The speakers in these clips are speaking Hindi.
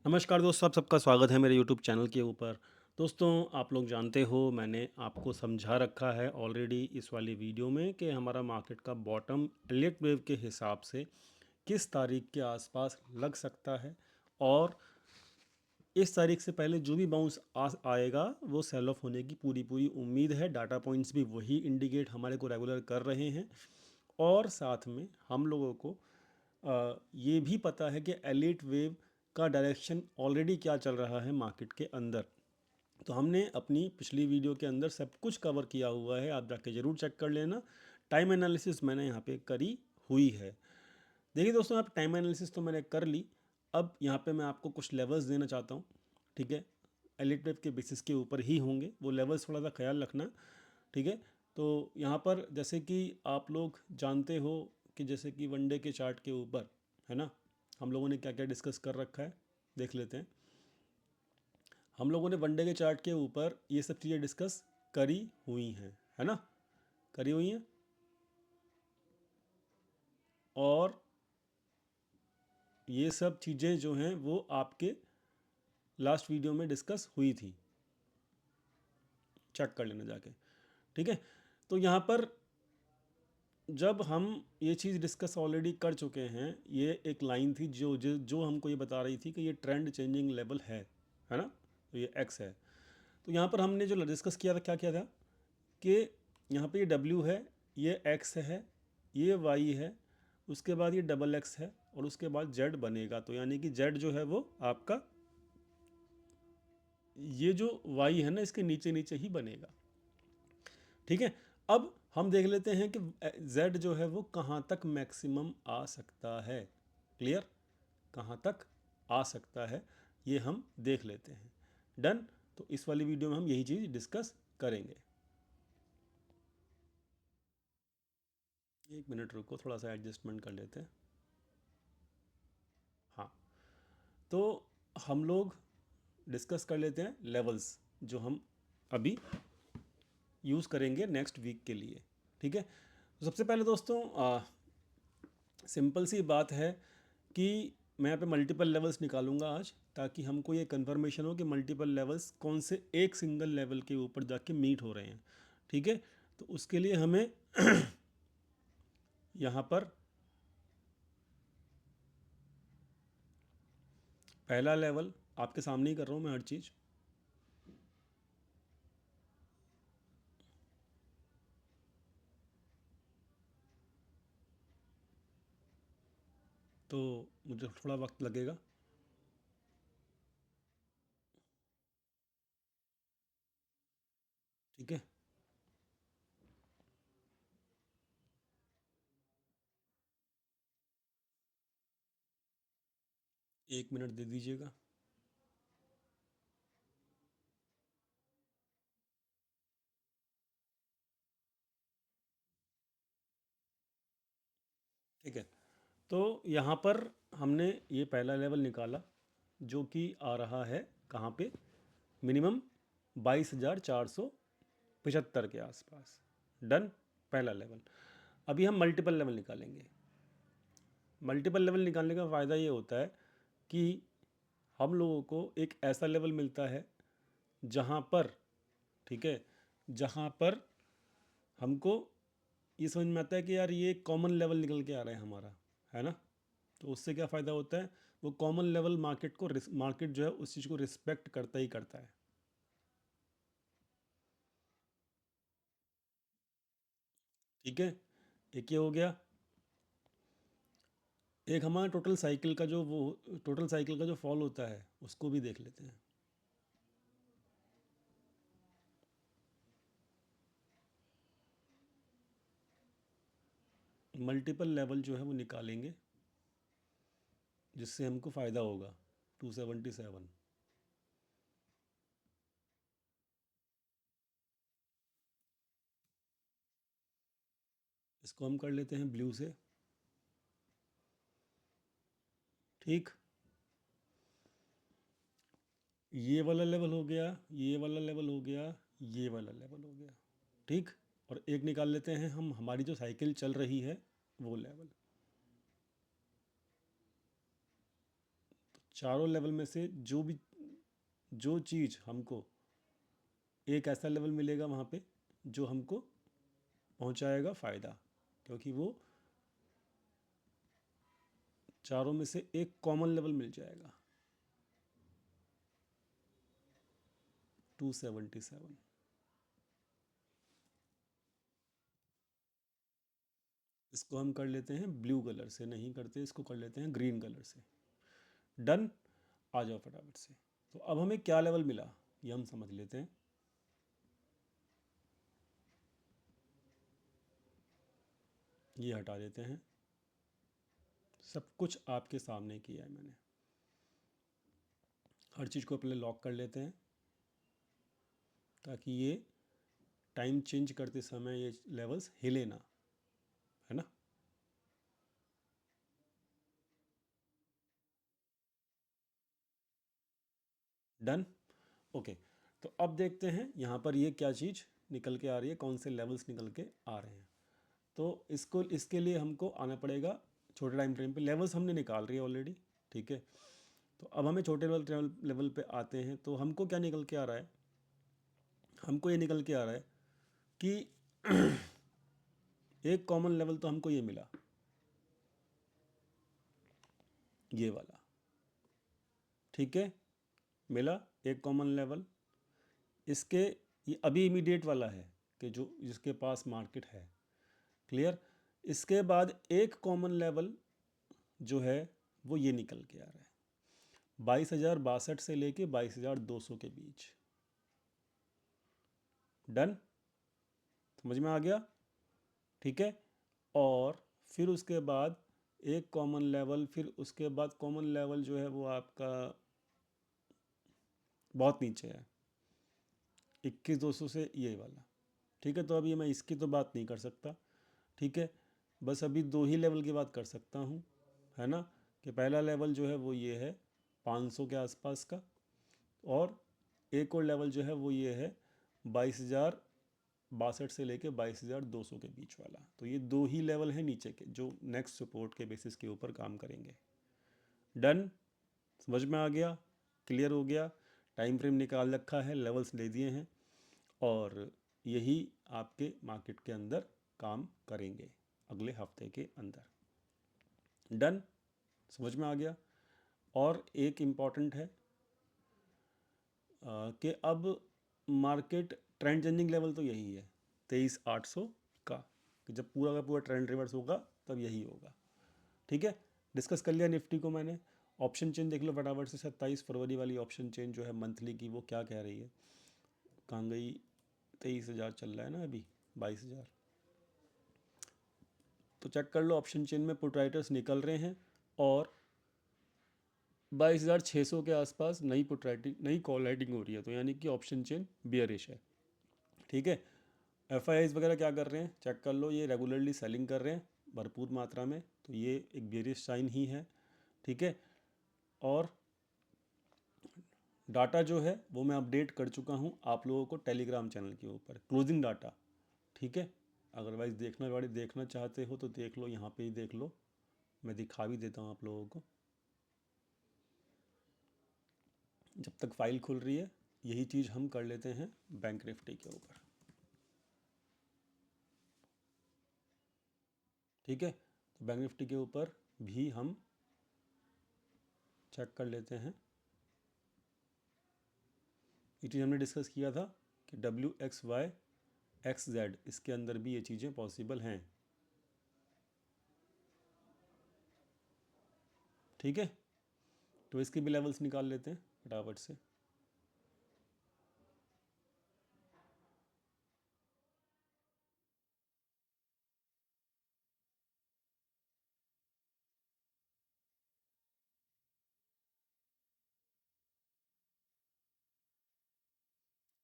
नमस्कार दोस्तों, आप सबका स्वागत है मेरे यूट्यूब चैनल के ऊपर। दोस्तों, आप लोग जानते हो मैंने आपको समझा रखा है ऑलरेडी इस वाली वीडियो में कि हमारा मार्केट का बॉटम एलियट वेव के हिसाब से किस तारीख के आसपास लग सकता है और इस तारीख से पहले जो भी बाउंस आएगा वो सेल ऑफ होने की पूरी पूरी उम्मीद है। डाटा पॉइंट्स भी वही इंडिकेट हमारे को रेगुलर कर रहे हैं और साथ में हम लोगों को ये भी पता है कि एलिट वेव का डायरेक्शन ऑलरेडी क्या चल रहा है मार्केट के अंदर। तो हमने अपनी पिछली वीडियो के अंदर सब कुछ कवर किया हुआ है, आप जाके ज़रूर चेक कर लेना। टाइम एनालिसिस मैंने यहाँ पे करी हुई है। देखिए दोस्तों, आप टाइम एनालिसिस तो मैंने कर ली। अब यहाँ पे मैं आपको कुछ लेवल्स देना चाहता हूँ, ठीक है। एलिट वेव के बेसिस के ऊपर ही होंगे वो लेवल्स, थोड़ा सा ख्याल रखना, ठीक है। तो यहाँ पर जैसे कि आप लोग जानते हो कि जैसे कि वनडे के चार्ट के ऊपर, है ना, हम लोगों ने क्या क्या डिस्कस कर रखा है देख लेते हैं। हम लोगों ने वनडे के चार्ट के ऊपर ये सब चीज़ें डिस्कस करी हुई हैं, है ना, करी हुई हैं। और ये सब चीज़ें जो हैं वो आपके लास्ट वीडियो में डिस्कस हुई थी, चेक कर लेना जाके, ठीक है। तो यहाँ पर जब हम ये चीज़ डिस्कस ऑलरेडी कर चुके हैं, ये एक लाइन थी जो हमको ये बता रही थी कि ये ट्रेंड चेंजिंग लेवल है ना। तो ये एक्स है। तो यहाँ पर हमने जो डिस्कस किया था, क्या किया था कि यहाँ पे ये डब्ल्यू है, ये एक्स है, ये वाई है, उसके बाद ये डबल एक्स है और उसके बाद जेड बनेगा। तो यानी कि जेड जो है वो आपका ये जो वाई है ना, इसके नीचे नीचे ही बनेगा, ठीक है। अब हम देख लेते हैं कि z जो है वो कहाँ तक मैक्सिमम आ सकता है। क्लियर, कहाँ तक आ सकता है ये हम देख लेते हैं। डन। तो इस वाली वीडियो में हम यही चीज़ डिस्कस करेंगे। एक मिनट रुको, थोड़ा सा एडजस्टमेंट कर लेते हैं। हाँ, तो हम लोग डिस्कस कर लेते हैं लेवल्स जो हम अभी यूज़ करेंगे नेक्स्ट वीक के लिए, ठीक है। तो सबसे पहले दोस्तों, सिंपल सी बात है कि मैं यहाँ पे मल्टीपल लेवल्स निकालूंगा आज, ताकि हमको ये कंफर्मेशन हो कि मल्टीपल लेवल्स कौन से एक सिंगल लेवल के ऊपर जाके मीट हो रहे हैं, ठीक है। तो उसके लिए हमें यहाँ पर पहला लेवल आपके सामने ही कर रहा हूँ मैं हर चीज़। तो मुझे थोड़ा वक्त लगेगा, ठीक है। एक मिनट दे दीजिएगा। ठीक है। तो यहाँ पर हमने ये पहला लेवल निकाला जो कि आ रहा है कहाँ पे, मिनिमम 22,475 के आसपास। डन, पहला लेवल। अभी हम मल्टीपल लेवल निकालेंगे। मल्टीपल लेवल निकालने का फ़ायदा ये होता है कि हम लोगों को एक ऐसा लेवल मिलता है जहाँ पर, ठीक है, जहाँ पर हमको ये समझ में आता है कि यार ये कॉमन लेवल निकल के आ रहा है हमारा, है ना। तो उससे क्या फ़ायदा होता है, वो कॉमन लेवल मार्केट जो है उस चीज़ को रिस्पेक्ट करता ही करता है, ठीक है। एक ये हो गया। एक हमारा टोटल साइकिल का जो फॉल होता है उसको भी देख लेते हैं। मल्टीपल लेवल जो है वो निकालेंगे जिससे हमको फ़ायदा होगा। 277, इसको हम कर लेते हैं ब्लू से, ठीक। ये वाला लेवल हो गया, ये वाला लेवल हो गया, ये वाला लेवल हो गया, ठीक। और एक निकाल लेते हैं हम, हमारी जो साइकिल चल रही है वो लेवल। चारों लेवल में से जो चीज़ हमको एक ऐसा लेवल मिलेगा वहाँ पे जो हमको पहुँचाएगा फ़ायदा, क्योंकि वो चारों में से एक कॉमन लेवल मिल जाएगा। 277। इसको हम कर लेते हैं ब्लू कलर से, नहीं करते इसको कर लेते हैं ग्रीन कलर से। डन। आ जाओ फटाफट से। तो अब हमें क्या लेवल मिला ये हम समझ लेते हैं। ये हटा देते हैं, सब कुछ आपके सामने किया है मैंने। हर चीज़ को पहले लॉक कर लेते हैं ताकि ये टाइम चेंज करते समय ये लेवल्स हिले ना, है ना। डन। ओके। तो अब देखते हैं यहाँ पर ये क्या चीज़ निकल के आ रही है, कौन से लेवल्स निकल के आ रहे हैं। तो इसके लिए हमको आना पड़ेगा छोटे टाइम फ्रेम पे। लेवल्स हमने निकाल रही है ऑलरेडी, ठीक है। तो अब हमें छोटे लेवल पे आते हैं, तो हमको क्या निकल के आ रहा है, हमको ये निकल के आ रहा है कि एक कॉमन लेवल तो हमको ये मिला, ये वाला, ठीक है, मिला एक कॉमन लेवल। इसके ये अभी इमीडिएट वाला है कि जो जिसके पास मार्केट है, क्लियर। इसके बाद एक कॉमन लेवल जो है वो ये निकल के आ रहा है 22,062 से लेके 22,200 के बीच। डन, समझ में आ गया, ठीक है। और फिर उसके बाद एक कॉमन लेवल, फिर उसके बाद कॉमन लेवल जो है वो आपका बहुत नीचे है 21,200 से ये वाला, ठीक है। तो अभी मैं इसकी तो बात नहीं कर सकता, ठीक है। बस अभी दो ही लेवल की बात कर सकता हूँ, है ना, कि पहला लेवल जो है वो ये है 500 के आसपास का, और एक और लेवल जो है वो ये है 22,062 से लेके 22,200 के बीच वाला। तो ये दो ही लेवल हैं नीचे के जो नेक्स्ट सपोर्ट के बेसिस के ऊपर काम करेंगे। डन, समझ में आ गया, क्लियर हो गया। टाइम फ्रेम निकाल रखा है, लेवल्स ले दिए हैं, और यही आपके मार्केट के अंदर काम करेंगे अगले हफ्ते के अंदर। डन, समझ में आ गया। और एक इम्पॉर्टेंट है कि अब मार्केट ट्रेंड चेंजिंग लेवल तो यही है 23,800 का, कि जब पूरा का पूरा ट्रेंड रिवर्स होगा तब यही होगा, ठीक है। डिस्कस कर लिया निफ्टी को मैंने। ऑप्शन चेन देख लो फटाफट से, 27 फरवरी वाली ऑप्शन चेन जो है मंथली की, वो क्या कह रही है, कहाँ गई, 23,000 चल रहा है ना अभी, 22,000। तो चेक कर लो, ऑप्शन चेन में पुट राइटर्स निकल रहे हैं और 22,600 के आसपास नई पुट राइटिंग, नई कॉल राइटिंग हो रही है, तो यानी कि ऑप्शन चेन बियरिश है, ठीक है। एफ आई आईज वगैरह क्या कर रहे हैं चेक कर लो, ये रेगुलरली सेलिंग कर रहे हैं भरपूर मात्रा में, तो ये एक बियरिश साइन ही है, ठीक है। और डाटा जो है वो मैं अपडेट कर चुका हूँ आप लोगों को टेलीग्राम चैनल के ऊपर, क्लोजिंग डाटा, ठीक है। अदरवाइज़ देखना चाहते हो तो देख लो, यहाँ पे ही देख लो, मैं दिखा भी देता हूँ आप लोगों को। जब तक फाइल खुल रही है यही चीज़ हम कर लेते हैं बैंक निफ्टी के ऊपर, ठीक है। तो बैंक निफ्टी के ऊपर भी हम चेक कर लेते हैं। ये चीज़ हमने डिस्कस किया था कि WXY XZ, इसके अंदर भी ये चीज़ें पॉसिबल हैं, ठीक है। तो इसके भी लेवल्स निकाल लेते हैं फटाफट से।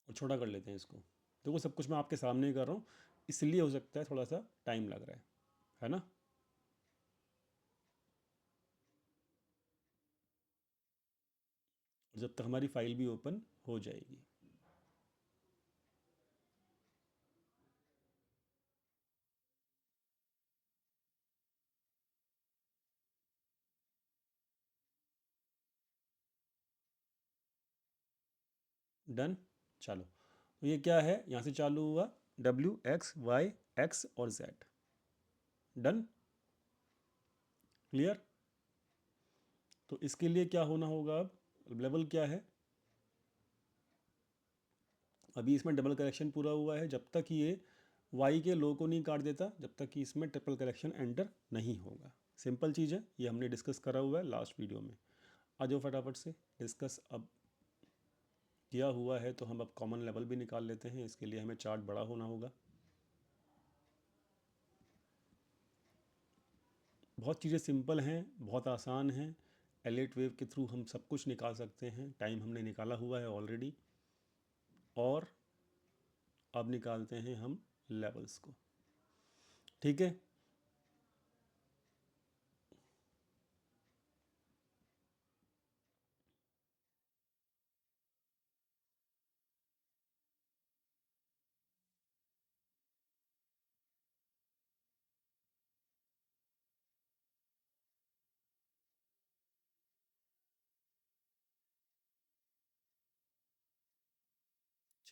और छोटा कर लेते हैं इसको। देखो सब कुछ मैं आपके सामने ही कर रहा हूँ, इसलिए हो सकता है थोड़ा सा टाइम लग रहा है ना। और जब तक हमारी फाइल भी ओपन हो जाएगी। डन। चलो, तो ये क्या है, यहाँ से चालू हुआ W X Y X और Z। Done, clear. तो इसके लिए क्या होना होगा, अब लेवल क्या है, अभी इसमें डबल करेक्शन पूरा हुआ है, जब तक ये y के लो को नहीं काट देता जब तक कि इसमें ट्रिपल करेक्शन एंटर नहीं होगा। सिंपल चीज़ है, ये हमने डिस्कस करा हुआ है लास्ट वीडियो में। आ जाओ फटाफट से, डिस्कस अब किया हुआ है तो हम अब कॉमन लेवल भी निकाल लेते हैं। इसके लिए हमें चार्ट बड़ा होना होगा। बहुत चीज़ें सिंपल हैं, बहुत आसान हैं। एलिट वेव के थ्रू हम सब कुछ निकाल सकते हैं। टाइम हमने निकाला हुआ है ऑलरेडी। और अब निकालते हैं हम लेवल्स को, ठीक है।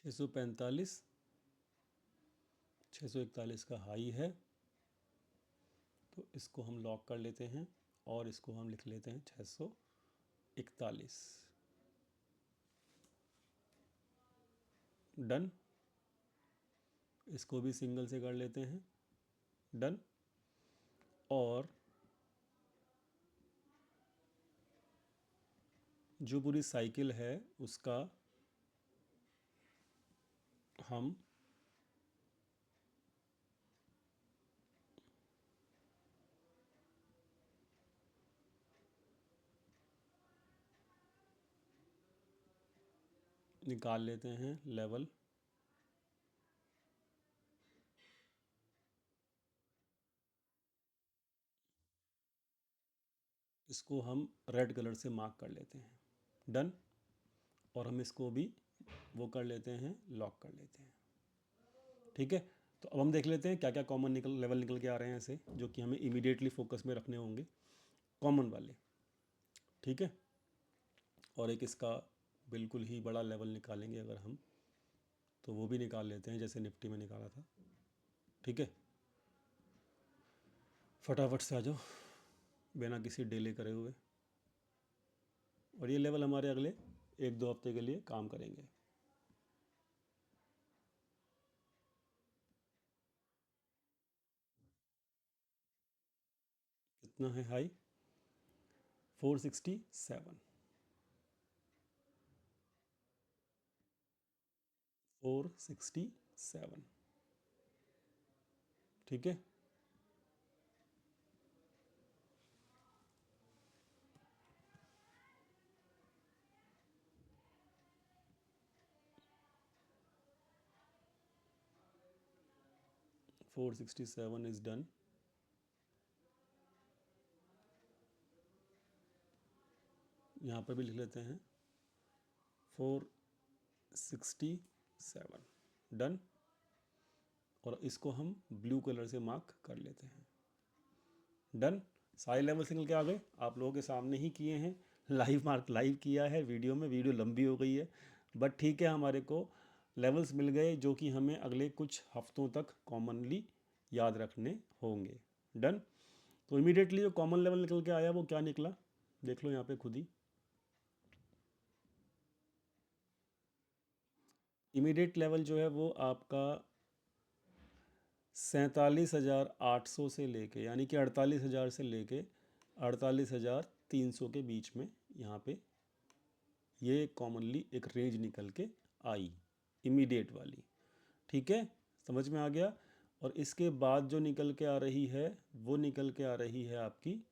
645, 641 का हाई है, तो इसको हम लॉक कर लेते हैं और इसको हम लिख लेते हैं 641। डन, इसको भी सिंगल से कर लेते हैं। डन, और जो पूरी साइकिल है उसका हम निकाल लेते हैं लेवल। इसको हम रेड कलर से मार्क कर लेते हैं। डन, और हम इसको भी वो कर लेते हैं, लॉक कर लेते हैं, ठीक है। तो अब हम देख लेते हैं क्या क्या कॉमन लेवल निकल के आ रहे हैं ऐसे, जो कि हमें इमीडिएटली फोकस में रखने होंगे, कॉमन वाले, ठीक है। और एक इसका बिल्कुल ही बड़ा लेवल निकालेंगे अगर हम, तो वो भी निकाल लेते हैं जैसे निफ्टी में निकाला था, ठीक है। फटाफट से आ जाओ बिना किसी डिले करे हुए। और ये लेवल हमारे अगले 1-2 हफ्ते के लिए काम करेंगे। कितना है हाई, 467, 467, ठीक है। 467 इज डन। यहाँ पर भी लिख लेते हैं 467, डन। और इसको हम ब्लू कलर से मार्क कर लेते हैं। डन, सारे लेवल निकल के आ गए, आप लोगों के सामने ही किए हैं, लाइव मार्क लाइव किया है वीडियो में। वीडियो लंबी हो गई है बट ठीक है, हमारे को लेवल्स मिल गए जो कि हमें अगले कुछ हफ्तों तक कॉमनली याद रखने होंगे। डन, तो इमीडिएटली जो कॉमन लेवल निकल के आया वो क्या निकला, देख लो यहाँ पे खुद ही। इमीडिएट लेवल जो है वो आपका 47,800 से लेके, यानी कि 48,000 से लेके 48,300 के बीच में यहाँ पे ये कॉमनली एक रेंज निकल के आई, इमीडिएट वाली, ठीक है, समझ में आ गया। और इसके बाद जो निकल के आ रही है वो निकल के आ रही है आपकी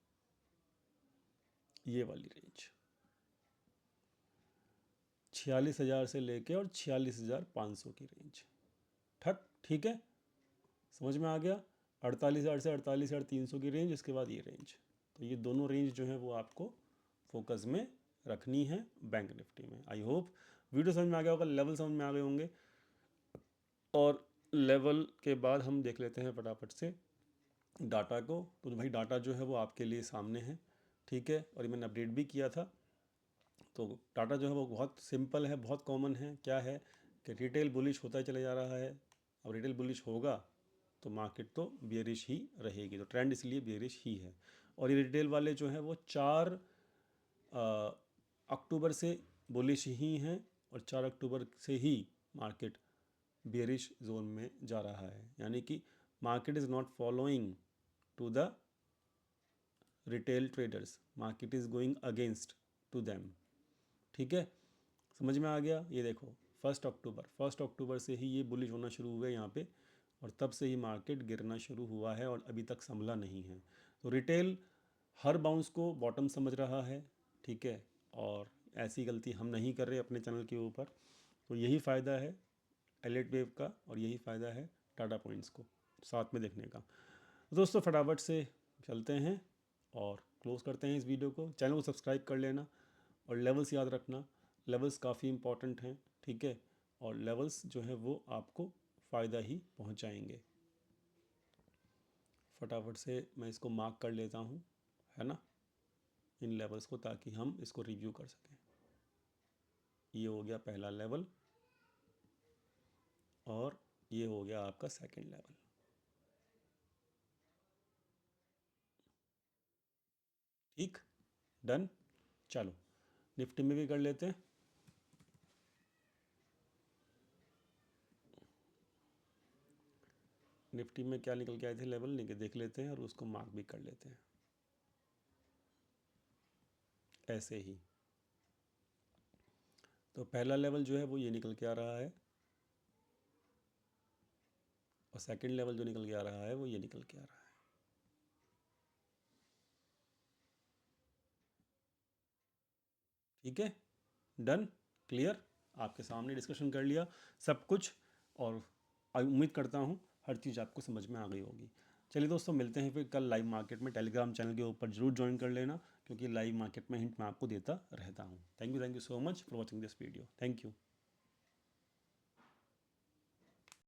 ये वाली रेंज, 46,000 से लेके और 46,500 की रेंज। ठीक है, समझ में आ गया। 48,000 से 48,300 की रेंज, इसके बाद ये रेंज। तो ये दोनों रेंज जो है वो आपको फोकस में रखनी है बैंक निफ्टी में। आई होप वीडियो समझ में आ गया होगा, लेवल समझ में आ गए होंगे। और लेवल के बाद हम देख लेते हैं फटाफट से डाटा को। तो भाई डाटा जो है वो आपके लिए सामने है, ठीक है, और ये मैंने अपडेट भी किया था। तो डाटा जो है वो बहुत सिंपल है, बहुत कॉमन है। क्या है कि रिटेल बुलिश होता ही चले जा रहा है। अब रिटेल बुलिश होगा तो मार्केट तो बियरिश ही रहेगी, तो ट्रेंड इसलिए बियरिश ही है। और ये रिटेल वाले जो हैं वो 4 अक्टूबर से बुलिश ही हैं, और 4 अक्टूबर से ही मार्केट बियरिश जोन में जा रहा है। यानी कि market is not following to the retail traders, market is going against to them. ठीक है, समझ में आ गया। ये देखो 1 अक्टूबर से ही ये बुलिश होना शुरू हुआ है यहाँ पे, और तब से ही मार्केट गिरना शुरू हुआ है और अभी तक संभला नहीं है। तो रिटेल हर बाउंस को बॉटम समझ रहा है। ठीक है, और ऐसी गलती हम नहीं कर रहे अपने चैनल के ऊपर। तो यही फ़ायदा है एलिट वेव का, और यही फ़ायदा है टाटा पॉइंट्स को साथ में देखने का। तो दोस्तों फटाफट से चलते हैं और क्लोज़ करते हैं इस वीडियो को। चैनल को सब्सक्राइब कर लेना और लेवल्स याद रखना। लेवल्स काफ़ी इंपॉर्टेंट हैं। ठीक है, और लेवल्स जो है वो आपको फ़ायदा ही पहुंचाएंगे। फटाफट से मैं इसको मार्क कर लेता हूं, है ना, इन लेवल्स को, ताकि हम इसको रिव्यू कर सकें। ये हो गया पहला लेवल, और ये हो गया आपका सेकंड लेवल। ठीक, डन। चलो निफ्टी में भी कर लेते हैं। निफ्टी में क्या निकल के आए थे लेवल, नहीं देख लेते हैं और उसको मार्क भी कर लेते हैं ऐसे ही। तो पहला लेवल जो है वो ये निकल के आ रहा है, और सेकंड लेवल जो निकल के आ रहा है वो ये निकल के आ रहा है। ठीक है, डन, क्लियर। आपके सामने डिस्कशन कर लिया सब कुछ, और उम्मीद करता हूँ हर चीज़ आपको समझ में आ गई होगी। चलिए दोस्तों, मिलते हैं फिर कल लाइव मार्केट में। टेलीग्राम चैनल के ऊपर जरूर ज्वाइन कर लेना, क्योंकि लाइव मार्केट में हिंट मैं आपको देता रहता हूँ। Thank you so much for watching this video. Thank you.